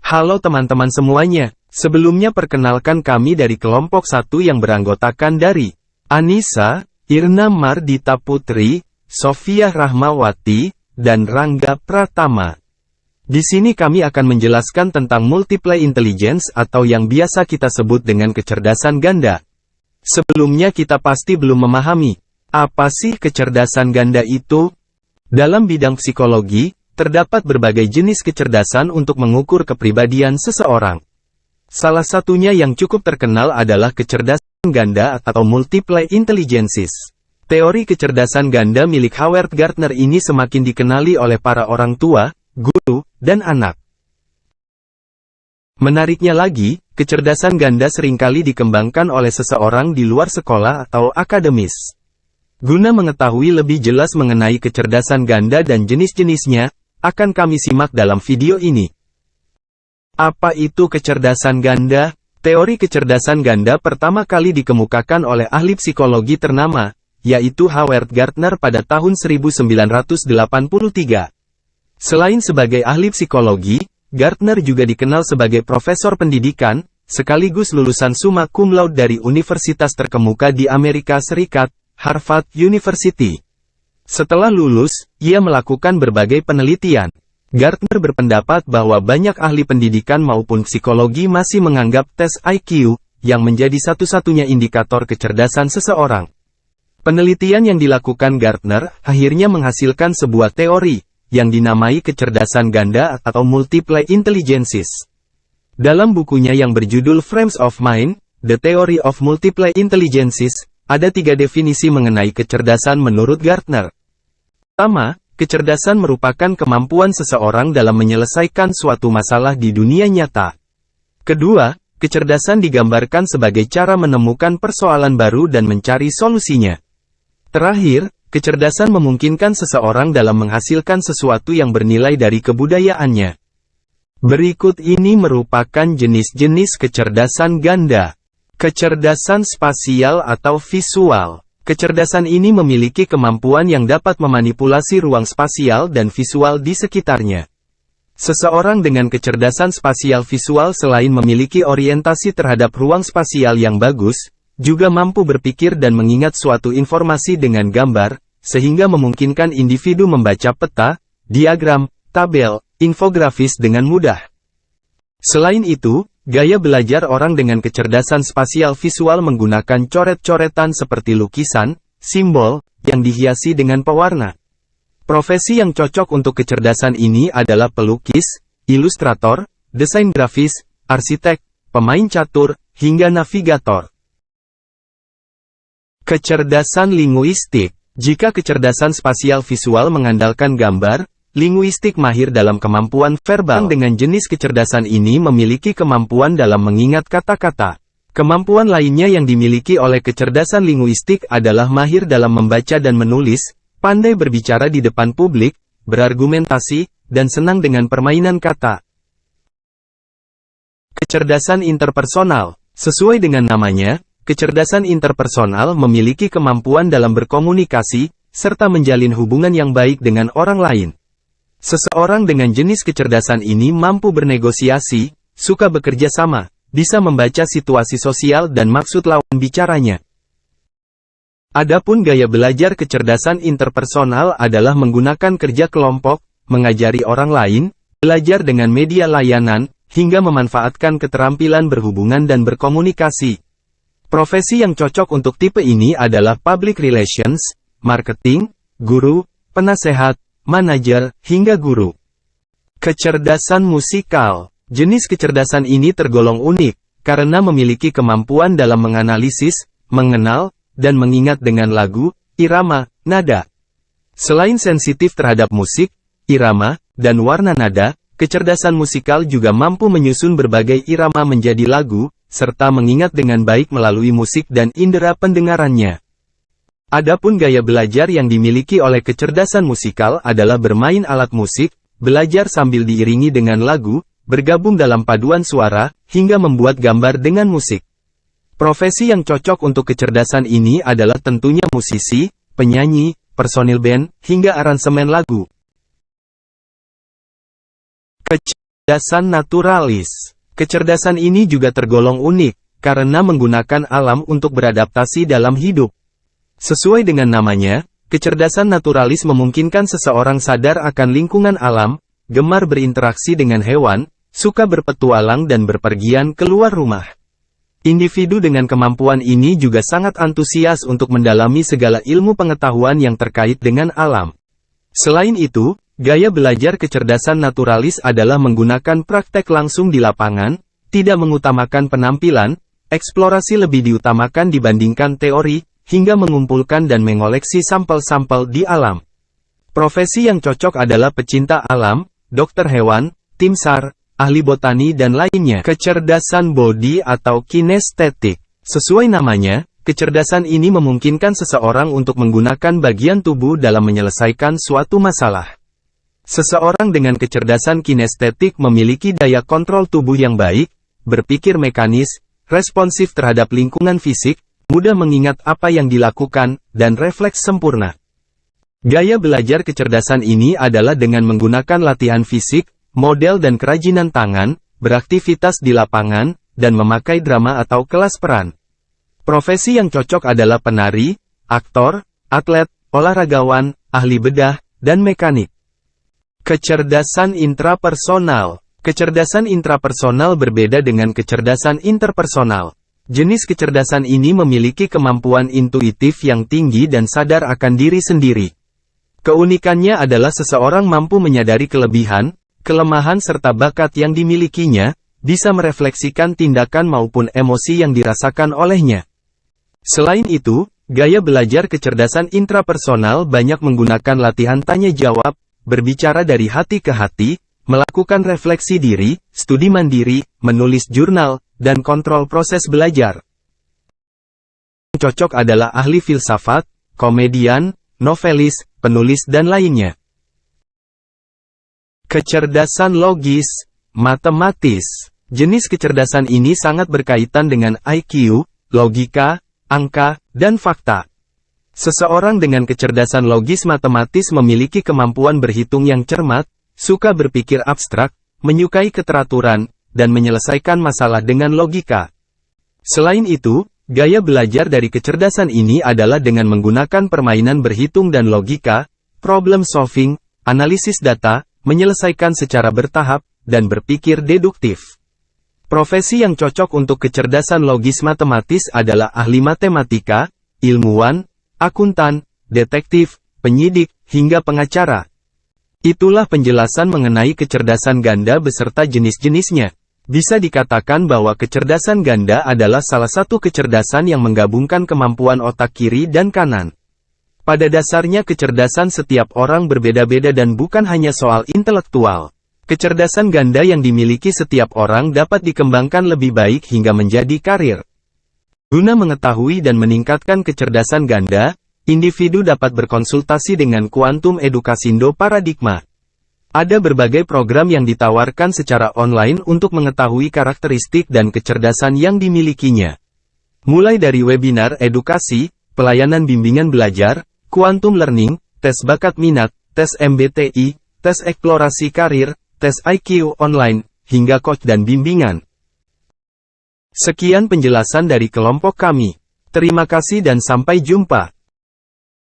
Halo teman-teman semuanya, sebelumnya perkenalkan kami dari kelompok 1 yang beranggotakan dari Anissa, Irna Mardita Putri, Sofia Rahmawati, dan Rangga Pratama. Di sini kami akan menjelaskan tentang multiple intelligence atau yang biasa kita sebut dengan kecerdasan ganda. Sebelumnya kita pasti belum memahami, apa sih kecerdasan ganda itu? Dalam bidang psikologi, terdapat berbagai jenis kecerdasan untuk mengukur kepribadian seseorang. Salah satunya yang cukup terkenal adalah kecerdasan ganda atau multiple intelligences. Teori kecerdasan ganda milik Howard Gardner ini semakin dikenali oleh para orang tua, guru, dan anak. Menariknya lagi, kecerdasan ganda seringkali dikembangkan oleh seseorang di luar sekolah atau akademis. Guna mengetahui lebih jelas mengenai kecerdasan ganda dan jenis-jenisnya, akan kami simak dalam video ini. Apa itu kecerdasan ganda? Teori kecerdasan ganda pertama kali dikemukakan oleh ahli psikologi ternama, yaitu Howard Gardner pada tahun 1983. Selain sebagai ahli psikologi, Gardner juga dikenal sebagai profesor pendidikan, sekaligus lulusan summa cum laude dari universitas terkemuka di Amerika Serikat, Harvard University. Setelah lulus, ia melakukan berbagai penelitian. Gardner berpendapat bahwa banyak ahli pendidikan maupun psikologi masih menganggap tes IQ, yang menjadi satu-satunya indikator kecerdasan seseorang. Penelitian yang dilakukan Gardner, akhirnya menghasilkan sebuah teori, yang dinamai kecerdasan ganda atau multiple intelligences. Dalam bukunya yang berjudul Frames of Mind, The Theory of Multiple Intelligences, ada 3 definisi mengenai kecerdasan menurut Gardner. Pertama, kecerdasan merupakan kemampuan seseorang dalam menyelesaikan suatu masalah di dunia nyata. Kedua, kecerdasan digambarkan sebagai cara menemukan persoalan baru dan mencari solusinya. Terakhir, kecerdasan memungkinkan seseorang dalam menghasilkan sesuatu yang bernilai dari kebudayaannya. Berikut ini merupakan jenis-jenis kecerdasan ganda. Kecerdasan spasial atau visual. Kecerdasan ini memiliki kemampuan yang dapat memanipulasi ruang spasial dan visual di sekitarnya. Seseorang dengan kecerdasan spasial visual selain memiliki orientasi terhadap ruang spasial yang bagus, juga mampu berpikir dan mengingat suatu informasi dengan gambar, sehingga memungkinkan individu membaca peta, diagram, tabel, infografis dengan mudah. Selain itu, gaya belajar orang dengan kecerdasan spasial visual menggunakan coret-coretan seperti lukisan, simbol, yang dihiasi dengan pewarna. Profesi yang cocok untuk kecerdasan ini adalah pelukis, ilustrator, desain grafis, arsitek, pemain catur, hingga navigator. Kecerdasan linguistik. Jika kecerdasan spasial visual mengandalkan gambar, linguistik mahir dalam kemampuan verbal. Dengan jenis kecerdasan ini memiliki kemampuan dalam mengingat kata-kata. Kemampuan lainnya yang dimiliki oleh kecerdasan linguistik adalah mahir dalam membaca dan menulis, pandai berbicara di depan publik, berargumentasi, dan senang dengan permainan kata. Kecerdasan interpersonal. Sesuai dengan namanya, kecerdasan interpersonal memiliki kemampuan dalam berkomunikasi, serta menjalin hubungan yang baik dengan orang lain. Seseorang dengan jenis kecerdasan ini mampu bernegosiasi, suka bekerja sama, bisa membaca situasi sosial dan maksud lawan bicaranya. Adapun gaya belajar kecerdasan interpersonal adalah menggunakan kerja kelompok, mengajari orang lain, belajar dengan media layanan, hingga memanfaatkan keterampilan berhubungan dan berkomunikasi. Profesi yang cocok untuk tipe ini adalah public relations, marketing, guru, penasehat, manajer, hingga guru. Kecerdasan musikal. Jenis kecerdasan ini tergolong unik, karena memiliki kemampuan dalam menganalisis, mengenal, dan mengingat dengan lagu, irama, nada. Selain sensitif terhadap musik, irama, dan warna nada, kecerdasan musikal juga mampu menyusun berbagai irama menjadi lagu, serta mengingat dengan baik melalui musik dan indera pendengarannya. Adapun gaya belajar yang dimiliki oleh kecerdasan musikal adalah bermain alat musik, belajar sambil diiringi dengan lagu, bergabung dalam paduan suara, hingga membuat gambar dengan musik. Profesi yang cocok untuk kecerdasan ini adalah tentunya musisi, penyanyi, personil band, hingga aransemen lagu. Kecerdasan naturalis. Kecerdasan ini juga tergolong unik, karena menggunakan alam untuk beradaptasi dalam hidup. Sesuai dengan namanya, kecerdasan naturalis memungkinkan seseorang sadar akan lingkungan alam, gemar berinteraksi dengan hewan, suka berpetualang dan berpergian keluar rumah. Individu dengan kemampuan ini juga sangat antusias untuk mendalami segala ilmu pengetahuan yang terkait dengan alam. Selain itu, gaya belajar kecerdasan naturalis adalah menggunakan praktek langsung di lapangan, tidak mengutamakan penampilan, eksplorasi lebih diutamakan dibandingkan teori, hingga mengumpulkan dan mengoleksi sampel-sampel di alam. Profesi yang cocok adalah pecinta alam, dokter hewan, tim SAR, ahli botani dan lainnya. Kecerdasan bodi atau kinestetik. Sesuai namanya, kecerdasan ini memungkinkan seseorang untuk menggunakan bagian tubuh dalam menyelesaikan suatu masalah. Seseorang dengan kecerdasan kinestetik memiliki daya kontrol tubuh yang baik, berpikir mekanis, responsif terhadap lingkungan fisik, mudah mengingat apa yang dilakukan, dan refleks sempurna. Gaya belajar kecerdasan ini adalah dengan menggunakan latihan fisik, model dan kerajinan tangan, beraktivitas di lapangan, dan memakai drama atau kelas peran. Profesi yang cocok adalah penari, aktor, atlet, olahragawan, ahli bedah, dan mekanik. Kecerdasan intrapersonal. Kecerdasan intrapersonal berbeda dengan kecerdasan interpersonal. Jenis kecerdasan ini memiliki kemampuan intuitif yang tinggi dan sadar akan diri sendiri. Keunikannya adalah seseorang mampu menyadari kelebihan, kelemahan serta bakat yang dimilikinya, bisa merefleksikan tindakan maupun emosi yang dirasakan olehnya. Selain itu, gaya belajar kecerdasan intrapersonal banyak menggunakan latihan tanya-jawab, berbicara dari hati ke hati, melakukan refleksi diri, studi mandiri, menulis jurnal, dan kontrol proses belajar. Yang cocok adalah ahli filsafat, komedian, novelis, penulis dan lainnya. Kecerdasan logis, matematis. Jenis kecerdasan ini sangat berkaitan dengan IQ, logika, angka, dan fakta. Seseorang dengan kecerdasan logis matematis memiliki kemampuan berhitung yang cermat, suka berpikir abstrak, menyukai keteraturan, dan menyelesaikan masalah dengan logika. Selain itu, gaya belajar dari kecerdasan ini adalah dengan menggunakan permainan berhitung dan logika, problem solving, analisis data, menyelesaikan secara bertahap, dan berpikir deduktif. Profesi yang cocok untuk kecerdasan logis matematis adalah ahli matematika, ilmuwan, akuntan, detektif, penyidik, hingga pengacara. Itulah penjelasan mengenai kecerdasan ganda beserta jenis-jenisnya. Bisa dikatakan bahwa kecerdasan ganda adalah salah satu kecerdasan yang menggabungkan kemampuan otak kiri dan kanan. Pada dasarnya kecerdasan setiap orang berbeda-beda dan bukan hanya soal intelektual. Kecerdasan ganda yang dimiliki setiap orang dapat dikembangkan lebih baik hingga menjadi karir. Guna mengetahui dan meningkatkan kecerdasan ganda, individu dapat berkonsultasi dengan Quantum Edukasindo Paradigma. Ada berbagai program yang ditawarkan secara online untuk mengetahui karakteristik dan kecerdasan yang dimilikinya. Mulai dari webinar edukasi, pelayanan bimbingan belajar, quantum learning, tes bakat minat, tes MBTI, tes eksplorasi karir, tes IQ online, hingga coach dan bimbingan. Sekian penjelasan dari kelompok kami. Terima kasih dan sampai jumpa.